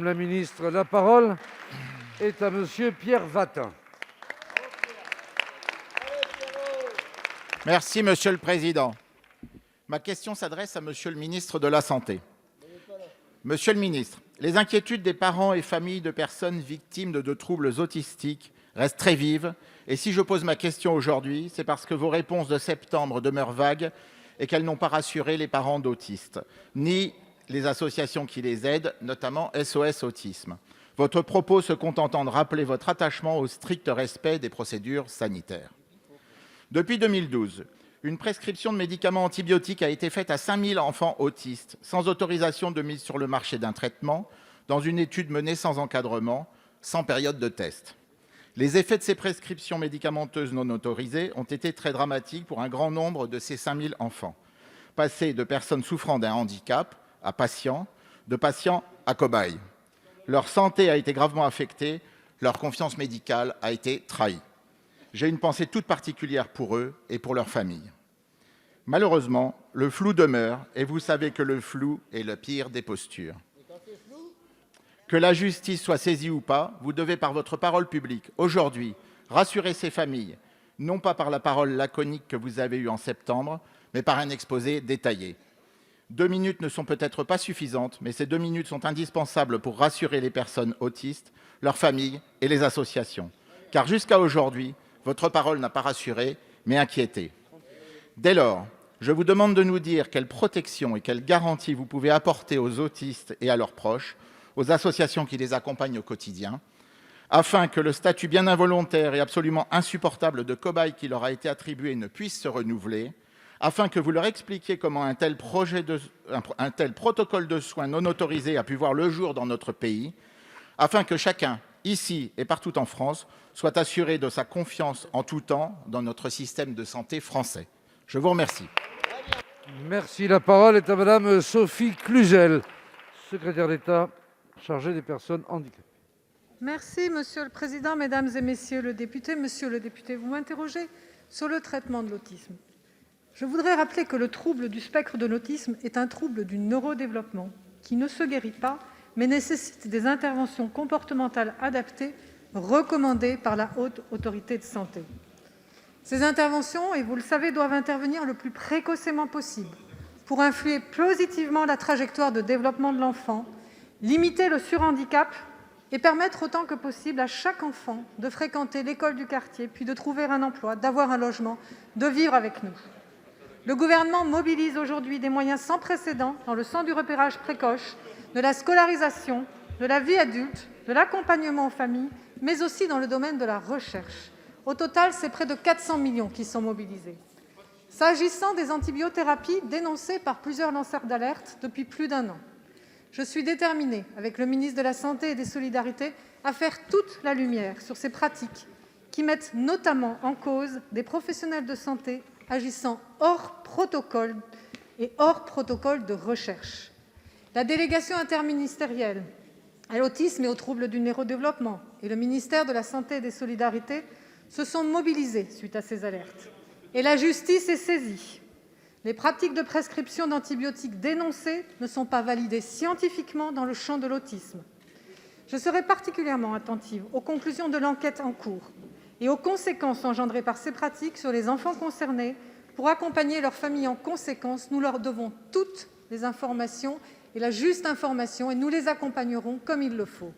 la ministre. La parole est à monsieur Pierre Vatin. Merci, Monsieur le Président. Ma question s'adresse à Monsieur le ministre de la Santé. Monsieur le ministre, les inquiétudes des parents et familles de personnes victimes de troubles autistiques restent très vives. Et si je pose ma question aujourd'hui, c'est parce que vos réponses de septembre demeurent vagues et qu'elles n'ont pas rassuré les parents d'autistes, ni les associations qui les aident, notamment SOS Autisme. Votre propos se contentant de rappeler votre attachement au strict respect des procédures sanitaires. Depuis 2012, une prescription de médicaments antibiotiques a été faite à 5000 enfants autistes, sans autorisation de mise sur le marché d'un traitement, dans une étude menée sans encadrement, sans période de test. Les effets de ces prescriptions médicamenteuses non autorisées ont été très dramatiques pour un grand nombre de ces 5000 enfants, passés de personnes souffrant d'un handicap à patients, de patients à cobayes. Leur santé a été gravement affectée, leur confiance médicale a été trahie. J'ai une pensée toute particulière pour eux et pour leurs familles. Malheureusement, le flou demeure et vous savez que le flou est le pire des postures. Que la justice soit saisie ou pas, vous devez par votre parole publique, aujourd'hui, rassurer ces familles, non pas par la parole laconique que vous avez eue en septembre, mais par un exposé détaillé. 2 minutes ne sont peut-être pas suffisantes, mais ces 2 minutes sont indispensables pour rassurer les personnes autistes, leurs familles et les associations. Car jusqu'à aujourd'hui, votre parole n'a pas rassuré, mais inquiété. Dès lors, je vous demande de nous dire quelle protection et quelle garantie vous pouvez apporter aux autistes et à leurs proches, aux associations qui les accompagnent au quotidien, afin que le statut bien involontaire et absolument insupportable de cobaye qui leur a été attribué ne puisse se renouveler, afin que vous leur expliquiez comment un tel protocole de soins non autorisé a pu voir le jour dans notre pays, afin que chacun, ici et partout en France, soit assuré de sa confiance en tout temps dans notre système de santé français. Je vous remercie. Merci. La parole est à madame Sophie Cluzel, secrétaire d'État chargée des personnes handicapées. Merci, Monsieur le Président, Mesdames et Messieurs les députés. Monsieur le député, vous m'interrogez sur le traitement de l'autisme. Je voudrais rappeler que le trouble du spectre de l'autisme est un trouble du neurodéveloppement qui ne se guérit pas, mais nécessite des interventions comportementales adaptées recommandées par la Haute Autorité de santé. Ces interventions, et vous le savez, doivent intervenir le plus précocement possible pour influer positivement la trajectoire de développement de l'enfant, limiter le surhandicap et permettre autant que possible à chaque enfant de fréquenter l'école du quartier, puis de trouver un emploi, d'avoir un logement, de vivre avec nous. Le Gouvernement mobilise aujourd'hui des moyens sans précédent dans le sens du repérage précoce, de la scolarisation, de la vie adulte, de l'accompagnement aux familles, mais aussi dans le domaine de la recherche. Au total, c'est près de 400 millions qui sont mobilisés. S'agissant des antibiothérapies dénoncées par plusieurs lanceurs d'alerte depuis plus d'1 an, je suis déterminée, avec le ministre de la Santé et des Solidarités, à faire toute la lumière sur ces pratiques qui mettent notamment en cause des professionnels de santé agissant hors protocole et hors protocole de recherche. La délégation interministérielle à l'autisme et aux troubles du neurodéveloppement et le ministère de la Santé et des Solidarités se sont mobilisés suite à ces alertes. Et la justice est saisie. Les pratiques de prescription d'antibiotiques dénoncées ne sont pas validées scientifiquement dans le champ de l'autisme. Je serai particulièrement attentive aux conclusions de l'enquête en cours et aux conséquences engendrées par ces pratiques sur les enfants concernés. Pour accompagner leurs familles en conséquence, nous leur devons toutes les informations et la juste information, et nous les accompagnerons comme il le faut.